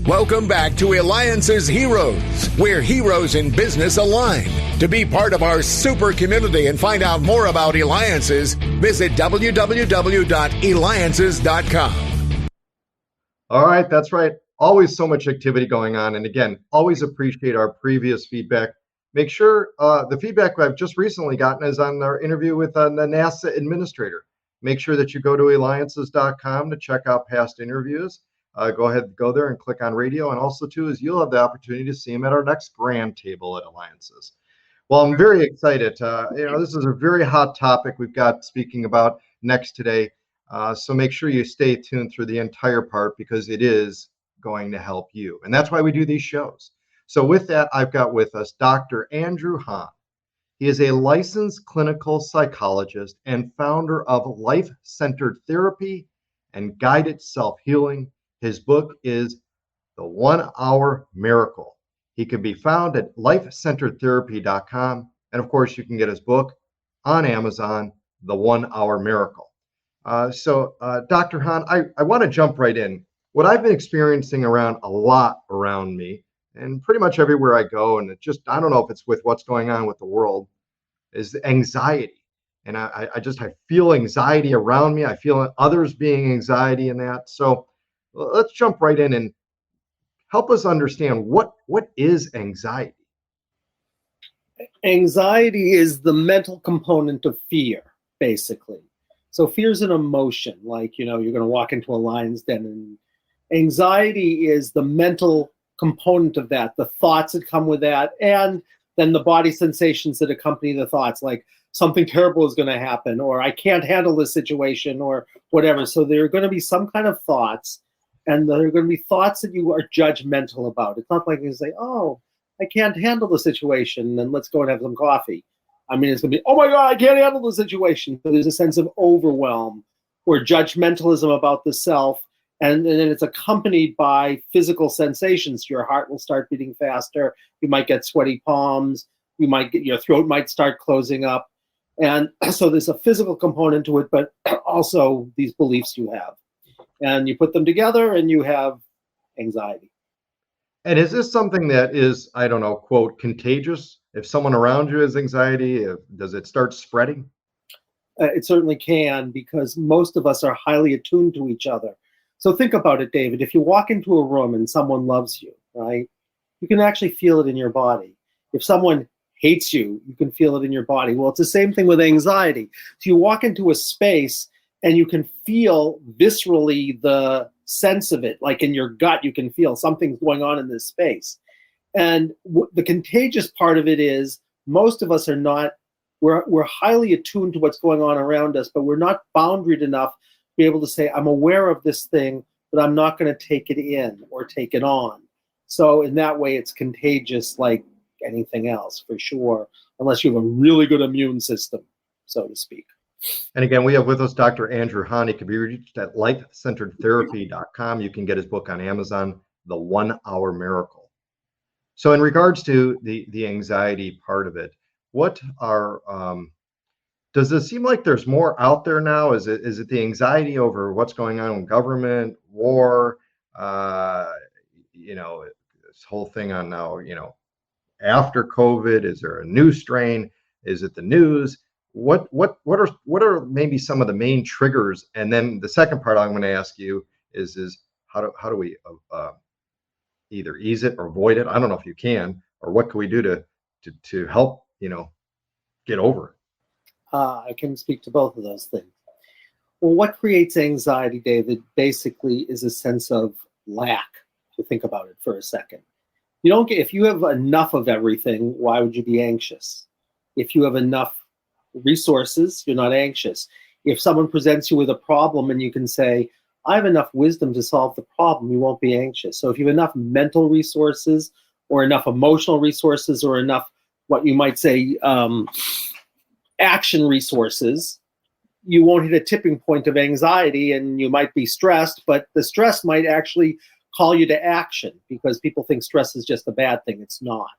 Welcome back to Eliances Heroes, where heroes in business align. To be part of our super community and find out more about Eliances, visit www.Eliances.com. All right, that's right. Always so much activity going on. And again, always appreciate our previous feedback. Make sure the feedback I've just recently gotten is on our interview with the NASA administrator. Make sure that you go to Eliances.com to check out past interviews. Go ahead, go there and click on radio. And also, too, is you'll have the opportunity to see him at our next grand table at Eliances. Well, I'm very excited. This is a very hot topic we've got speaking about next today. So make sure you stay tuned through the entire part because it is going to help you. And that's why we do these shows. So with that, I've got with us Dr. Andrew Hahn. He is a licensed clinical psychologist and founder of Life-Centered Therapy and Guided Self-Healing. His book is The 1 Hour Miracle. He can be found at lifecenteredtherapy.com. And of course, you can get his book on Amazon, The 1 Hour Miracle. Dr. Hahn, I want to jump right in. What I've been experiencing around me, and pretty much everywhere I go, and I don't know if it's with what's going on with the world, is anxiety. And I feel anxiety around me. I feel others being anxiety in that. So let's jump right in and help us understand what is anxiety. Anxiety is the mental component of fear, basically. So fear is an emotion, like, you're going to walk into a lion's den, and anxiety is the mental component of that, the thoughts that come with that, and then the body sensations that accompany the thoughts, like something terrible is going to happen, or I can't handle this situation, or whatever. So there are going to be some kind of thoughts, and there are going to be thoughts that you are judgmental about. It's not like you say, oh, I can't handle the situation, and let's go and have some coffee. I mean, it's going to be, oh my God, I can't handle the situation. So there's a sense of overwhelm or judgmentalism about the self. And then it's accompanied by physical sensations. Your heart will start beating faster. You might get sweaty palms. Your throat might start closing up. And so there's a physical component to it, but also these beliefs you have. And you put them together and you have anxiety. And is this something that is, I don't know, quote, contagious? If someone around you has anxiety, does it start spreading? It certainly can, because most of us are highly attuned to each other. So think about it, David. If you walk into a room and someone loves you, right, you can actually feel it in your body. If someone hates you, you can feel it in your body. Well, it's the same thing with anxiety. So you walk into a space and you can feel viscerally the sense of it, like in your gut, you can feel something's going on in this space. And the contagious part of it is most of us are not, we're highly attuned to what's going on around us, but we're not boundaried enough to be able to say, I'm aware of this thing, but I'm not going to take it in or take it on. So in that way, it's contagious like anything else, for sure, unless you have a really good immune system, so to speak. And again, we have with us Dr. Andrew Hahn. He can be reached at lifecenteredtherapy.com. You can get his book on Amazon, The 1 Hour Miracle. So in regards to the anxiety part of it, what are does it seem like there's more out there now? Is it the anxiety over what's going on in government, war, this whole thing on now, after COVID? Is there a new strain? Is it the news? What are maybe some of the main triggers? And then the second part I'm going to ask you is how do we either ease it or avoid it? I don't know if you can, or what can we do to help get over it? I can speak to both of those things. Well, what creates anxiety, David, basically is a sense of lack. To think about it for a second, if you have enough of everything, why would you be anxious? If you have enough resources, you're not anxious. If someone presents you with a problem and you can say, I have enough wisdom to solve the problem, you won't be anxious. So if you have enough mental resources or enough emotional resources or enough, what you might say, action resources, you won't hit a tipping point of anxiety, and you might be stressed, but the stress might actually call you to action, because people think stress is just a bad thing. It's not,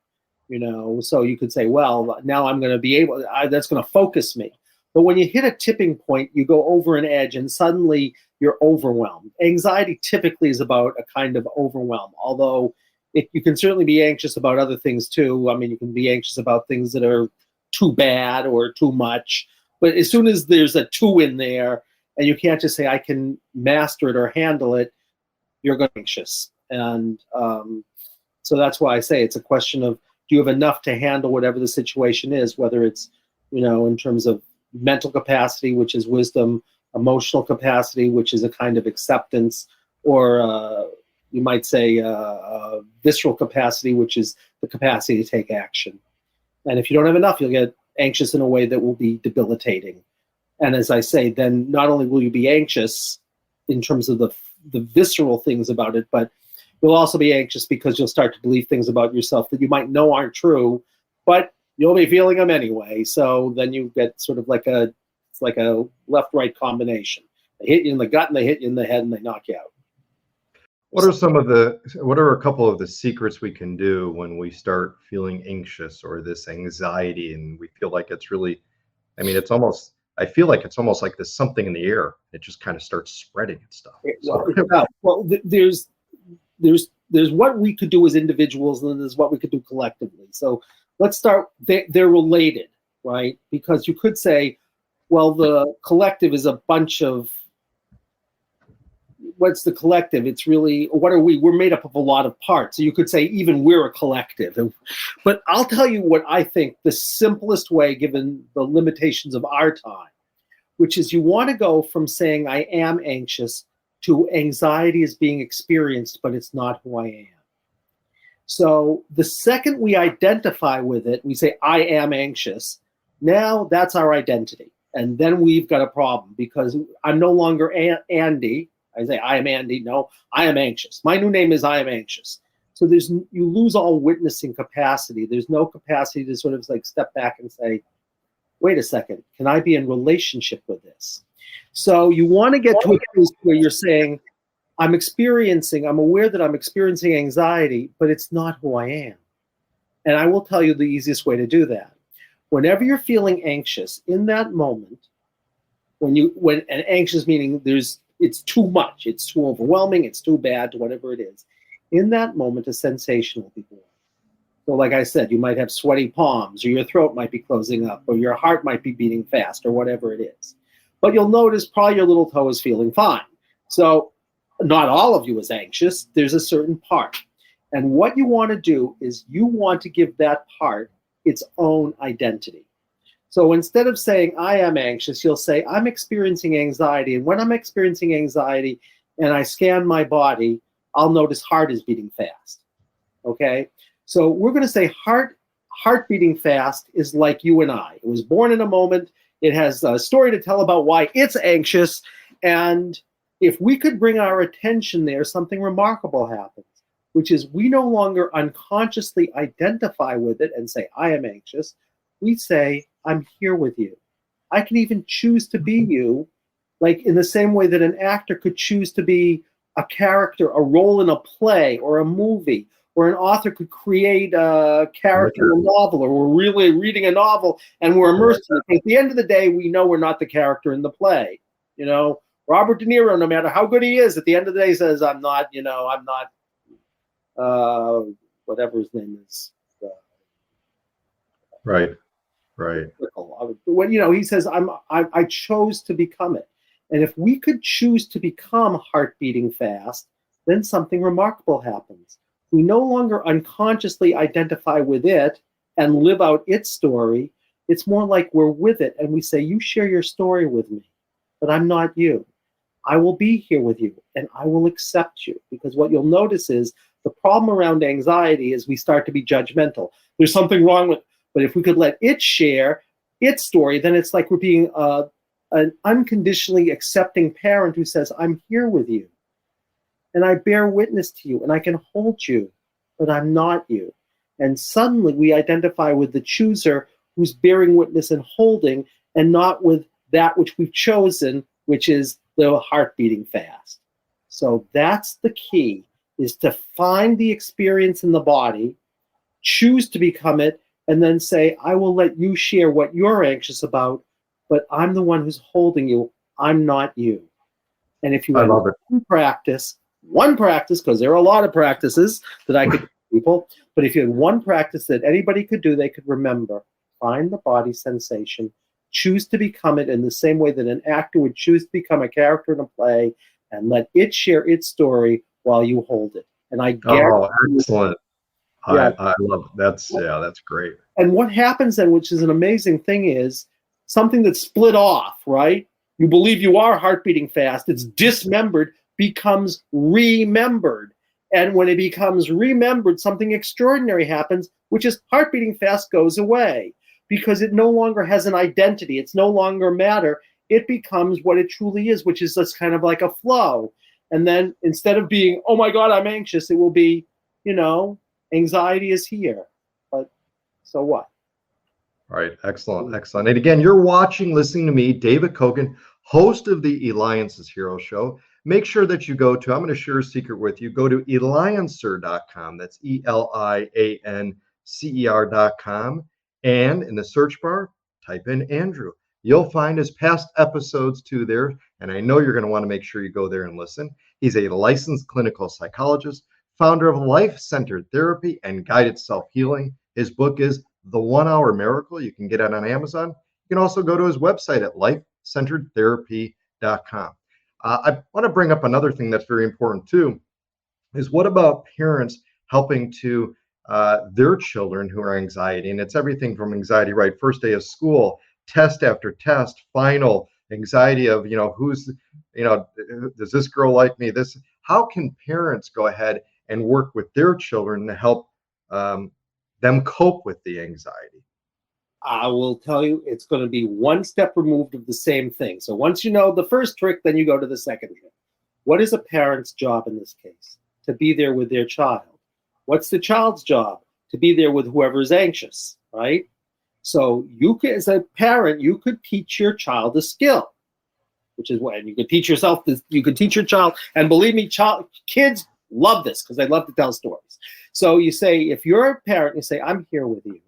so you could say, well, now I'm going to be that's going to focus me. But when you hit a tipping point, you go over an edge, and suddenly you're overwhelmed. Anxiety typically is about a kind of overwhelm, although you can certainly be anxious about other things too. I mean, you can be anxious about things that are too bad or too much. But as soon as there's a two in there, and you can't just say, I can master it or handle it, you're going to be anxious. And so that's why I say it's a question of, do you have enough to handle whatever the situation is, whether it's, in terms of mental capacity, which is wisdom, emotional capacity, which is a kind of acceptance, or you might say visceral capacity, which is the capacity to take action. And if you don't have enough, you'll get anxious in a way that will be debilitating. And as I say, then not only will you be anxious in terms of the visceral things about it, but you'll also be anxious because you'll start to believe things about yourself that you might know aren't true, but you'll be feeling them anyway. So then you get sort of like a left-right combination. They hit you in the gut and they hit you in the head and they knock you out. What are a couple of the secrets we can do when we start feeling anxious or this anxiety and we feel like it's really, I feel like it's almost like there's something in the air. It just kind of starts spreading and stuff. There's what we could do as individuals, and then there's what we could do collectively. So let's start, they're related, right? Because you could say, well, the collective is a bunch of, what's the collective? It's really, what are we? We're made up of a lot of parts. So you could say even we're a collective. But I'll tell you what I think the simplest way, given the limitations of our time, which is you want to go from saying I am anxious to anxiety is being experienced, but it's not who I am. So the second we identify with it, we say I am anxious. Now that's our identity. And then we've got a problem because I'm no longer Andy. I say, I am Andy. No, I am anxious. My new name is I am anxious. So you lose all witnessing capacity. There's no capacity to sort of like step back and say, wait a second, can I be in relationship with this? So you want to get to a place where you're saying, I'm aware that I'm experiencing anxiety, but it's not who I am. And I will tell you the easiest way to do that. Whenever you're feeling anxious, in that moment, when anxious meaning it's too much, it's too overwhelming, it's too bad, whatever it is. In that moment, a sensation will be born. So like I said, you might have sweaty palms, or your throat might be closing up, or your heart might be beating fast, or whatever it is. But you'll notice probably your little toe is feeling fine. So not all of you is anxious. There's a certain part. And what you want to do is you want to give that part its own identity. So instead of saying, I am anxious, you'll say, I'm experiencing anxiety. And when I'm experiencing anxiety and I scan my body, I'll notice heart is beating fast. Okay? So we're going to say heart beating fast is like you and I. It was born in a moment. It has a story to tell about why it's anxious. And if we could bring our attention there, something remarkable happens, which is we no longer unconsciously identify with it and say, I am anxious. We say, I'm here with you. I can even choose to be you, like in the same way that an actor could choose to be a character, a role in a play or a movie, or an author could create a character in a novel, or we're really reading a novel and we're immersed in it. At the end of the day, we know we're not the character in the play. Robert De Niro, no matter how good he is, at the end of the day says, I'm not, whatever his name is. Right. When he says, I chose to become it. And if we could choose to become heart beating fast, then something remarkable happens. We no longer unconsciously identify with it and live out its story. It's more like we're with it and we say, you share your story with me, but I'm not you. I will be here with you and I will accept you, because what you'll notice is the problem around anxiety is we start to be judgmental. There's something wrong with it. But if we could let it share its story, then it's like we're being an unconditionally accepting parent who says, I'm here with you and I bear witness to you and I can hold you, but I'm not you. And suddenly we identify with the chooser who's bearing witness and holding, and not with that which we've chosen, which is the heart beating fast. So that's the key, is to find the experience in the body, choose to become it, and then say, I will let you share what you're anxious about, but I'm the one who's holding you. I'm not you. And if you I had love it. one practice, because there are a lot of practices that I could do people, but if you had one practice that anybody could do, they could remember, find the body sensation, choose to become it in the same way that an actor would choose to become a character in a play, and let it share its story while you hold it. And I guarantee excellent. Yeah. I love it. That's great. And what happens then, which is an amazing thing, is something that's split off, right? You believe you are heart beating fast, it's dismembered, becomes remembered. And when it becomes remembered, something extraordinary happens, which is heart beating fast goes away because it no longer has an identity. It's no longer matter. It becomes what it truly is, which is just kind of like a flow. And then instead of being, oh my God, I'm anxious, it will be, anxiety is here. But so what? All right. Excellent. Excellent. And again, you're listening to me, David Kogan, host of the Eliances Hero Show. Make sure that you go to, I'm going to share a secret with you. Go to Eliancer.com. That's ELIANCER.com. And in the search bar, type in Andrew. You'll find his past episodes too there. And I know you're going to want to make sure you go there and listen. He's a licensed clinical psychologist, founder of Life-Centered Therapy and Guided Self-Healing. His book is The 1 Hour Miracle. You can get it on Amazon. You can also go to his website at lifecenteredtherapy.com. I want to bring up another thing that's very important too, is what about parents helping to their children who are anxiety? And it's everything from anxiety, right? First day of school, test after test, final anxiety of, does this girl like me? How can parents go ahead and work with their children to help them cope with the anxiety? I will tell you, it's going to be one step removed of the same thing. So once you know the first trick, then you go to the second trick. What is a parent's job in this case? To be there with their child. What's the child's job? To be there with whoever is anxious, right? So you could, as a parent, you could teach your child a skill, which is what, and you could teach yourself this, you could teach your child, and believe me, kids love this because they love to tell stories. So you say, if you're a parent, you say, I'm here with you.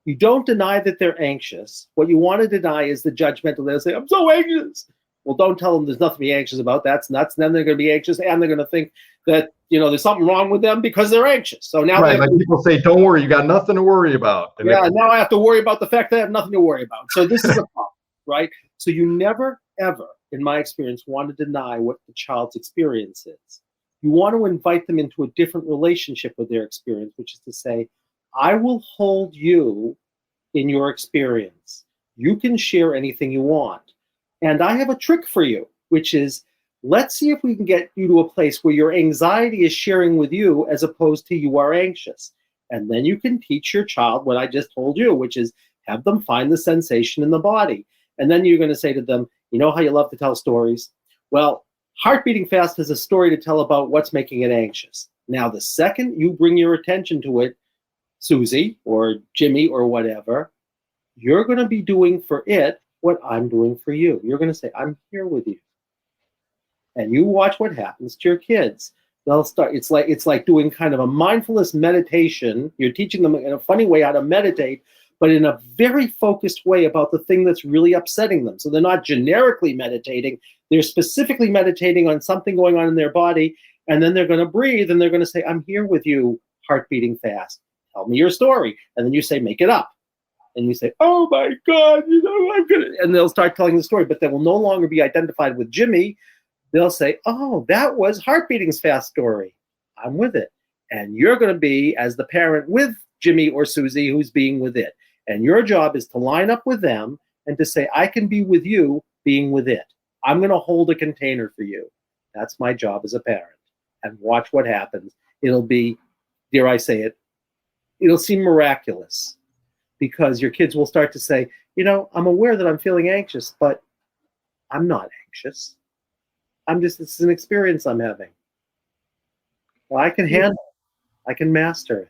You don't deny that they're anxious. What you want to deny is the judgmental. They'll say, I'm so anxious. Well, don't tell them there's nothing to be anxious about. That's nuts. And then they're going to be anxious, and they're going to think that, there's something wrong with them because they're anxious. So now, right, like people say, don't worry, you got nothing to worry about. And now I have to worry about the fact that I have nothing to worry about. So this is a problem, right? So you never, ever, in my experience, want to deny what the child's experience is. You want to invite them into a different relationship with their experience, which is to say, I will hold you in your experience. You can share anything you want. And I have a trick for you, which is, let's see if we can get you to a place where your anxiety is sharing with you as opposed to you are anxious. And then you can teach your child what I just told you, which is have them find the sensation in the body. And then you're going to say to them, you know how you love to tell stories? Well, heart beating fast is a story to tell about what's making it anxious. Now, the second you bring your attention to it, Susie or Jimmy or whatever, you're going to be doing for it what I'm doing for you. You're going to say, I'm here with you. And you watch what happens to your kids. They'll start, it's like doing kind of a mindfulness meditation. You're teaching them in a funny way how to meditate, but in a very focused way about the thing that's really upsetting them. So they're not generically meditating. They're specifically meditating on something going on in their body. And then they're going to breathe and they're going to say, I'm here with you, heart beating fast. Tell me your story. And then you say, make it up. And you say, oh my God, I'm going to, and they'll start telling the story, but they will no longer be identified with Jimmy. They'll say, oh, that was heart beating's fast story. I'm with it. And you're going to be, as the parent, with Jimmy or Susie, who's being with it. And your job is to line up with them and to say, I can be with you being with it. I'm going to hold a container for you. That's my job as a parent. And watch what happens. It'll be, dare I say it, it'll seem miraculous because your kids will start to say, I'm aware that I'm feeling anxious, but I'm not anxious. This is an experience I'm having. Well, I can handle it. I can master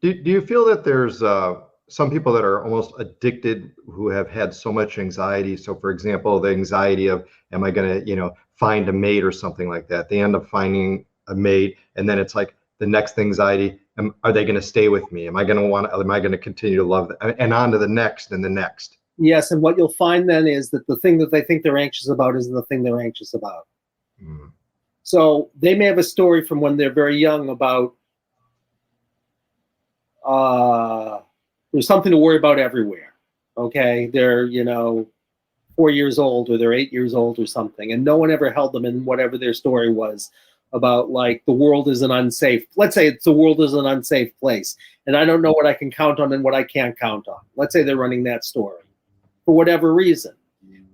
it. Do you feel that there's some people that are almost addicted who have had so much anxiety? So, for example, the anxiety of, am I going to, find a mate or something like that? They end up finding a mate, and then it's like the next anxiety, are they going to stay with me? Am I going to continue to love them? And on to the next and the next. Yes, and what you'll find then is that the thing that they think they're anxious about isn't the thing they're anxious about. Mm. So they may have a story from when they're very young about there's something to worry about everywhere. Okay, they're 4 years old or they're 8 years old or something, and no one ever held them in whatever their story was about, like, the world is an unsafe. Let's say the world is an unsafe place, and I don't know what I can count on and what I can't count on. Let's say they're running that story for whatever reason.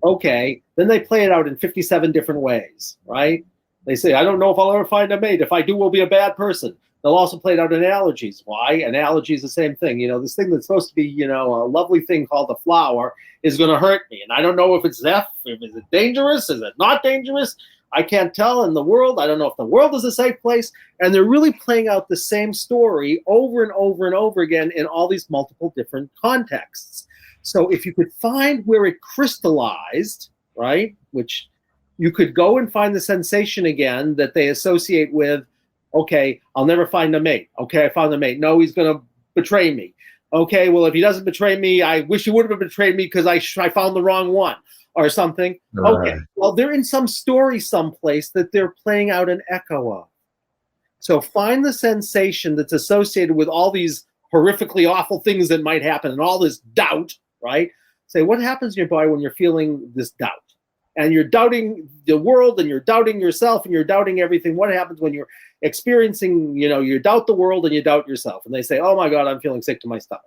Okay, then they play it out in 57 different ways, right? They say, I don't know if I'll ever find a mate. If I do, we'll be a bad person. They'll also play it out in allergies. Why? An allergy is the same thing. This thing that's supposed to be, a lovely thing called a flower is going to hurt me. And I don't know if it's is it dangerous? Is it not dangerous? I can't tell. In the world, I don't know if the world is a safe place. And they're really playing out the same story over and over and over again in all these multiple different contexts. So if you could find where it crystallized, right, which you could go and find the sensation again that they associate with, okay, I'll never find a mate. Okay, I found a mate. No, he's going to betray me. Okay, well, if he doesn't betray me, I wish he would have betrayed me because I found the wrong one or something. Okay, well, they're in some story someplace that they're playing out an echo of. So find the sensation that's associated with all these horrifically awful things that might happen and all this doubt, right? Say, what happens in your body when you're feeling this doubt? And you're doubting the world and you're doubting yourself and you're doubting everything. What happens when you're experiencing, you doubt the world and you doubt yourself? And they say, oh my God, I'm feeling sick to my stomach.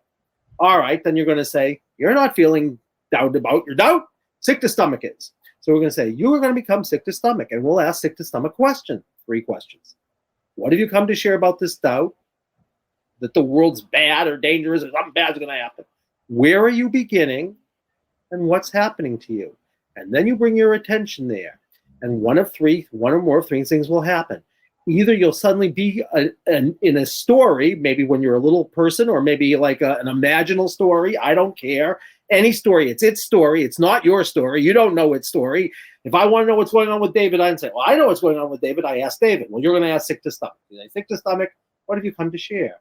All right, then you're going to say, you're not feeling doubt about your doubt. Sick to stomach is. So we're going to say, you are going to become sick to stomach. And we'll ask sick to stomach question, 3 questions. What have you come to share about this doubt? That the world's bad or dangerous or something bad is going to happen. Where are you beginning and what's happening to you? And then you bring your attention there. And one or more of 3 things will happen. Either you'll suddenly be in a story, maybe when you're a little person, or maybe like an imaginal story. I don't care. Any story. It's its story. It's not your story. You don't know its story. If I want to know what's going on with David, I'd say, well, I know what's going on with David. I ask David. Well, you're going to ask sick to stomach. Sick to stomach, what have you come to share?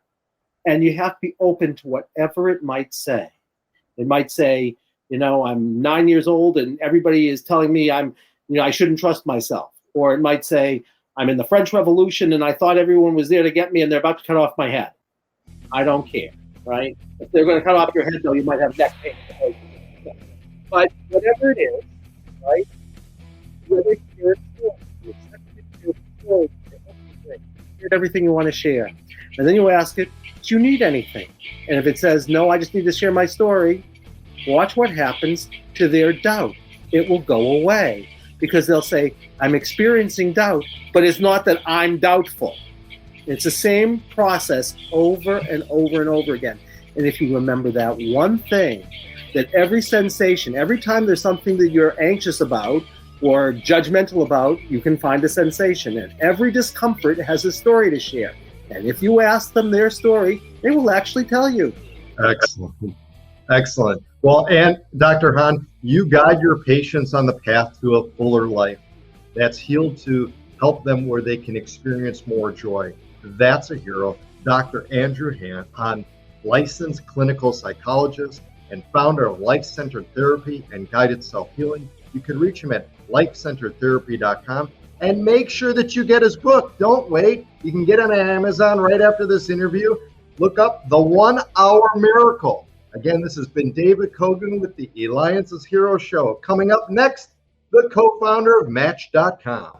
And you have to be open to whatever it might say. It might say, I'm 9 years old and everybody is telling me I shouldn't trust myself. Or it might say, I'm in the French Revolution and I thought everyone was there to get me and they're about to cut off my head. I don't care, right? If they're going to cut off your head, though, you might have neck pain. But whatever it is, right? Whether you're everything you want to share. And then you ask it, do you need anything? And if it says, no, I just need to share my story, watch what happens to their doubt. It will go away because they'll say, I'm experiencing doubt, but it's not that I'm doubtful. It's the same process over and over and over again. And if you remember that one thing, that every sensation, every time there's something that you're anxious about or judgmental about, you can find a sensation. And every discomfort has a story to share. And if you ask them their story, they will actually tell you. Excellent. Excellent. Well, and Dr. Hahn, you guide your patients on the path to a fuller life that's healed to help them where they can experience more joy. That's a hero. Dr. Andrew Hahn, licensed clinical psychologist and founder of Life-Centered Therapy and Guided Self-Healing. You can reach him at lifecenteredtherapy.com and make sure that you get his book. Don't wait. You can get it on Amazon right after this interview. Look up The 1 Hour Miracle. Again, this has been David Kogan with the Eliances Hero Show. Coming up next, the co-founder of Match.com.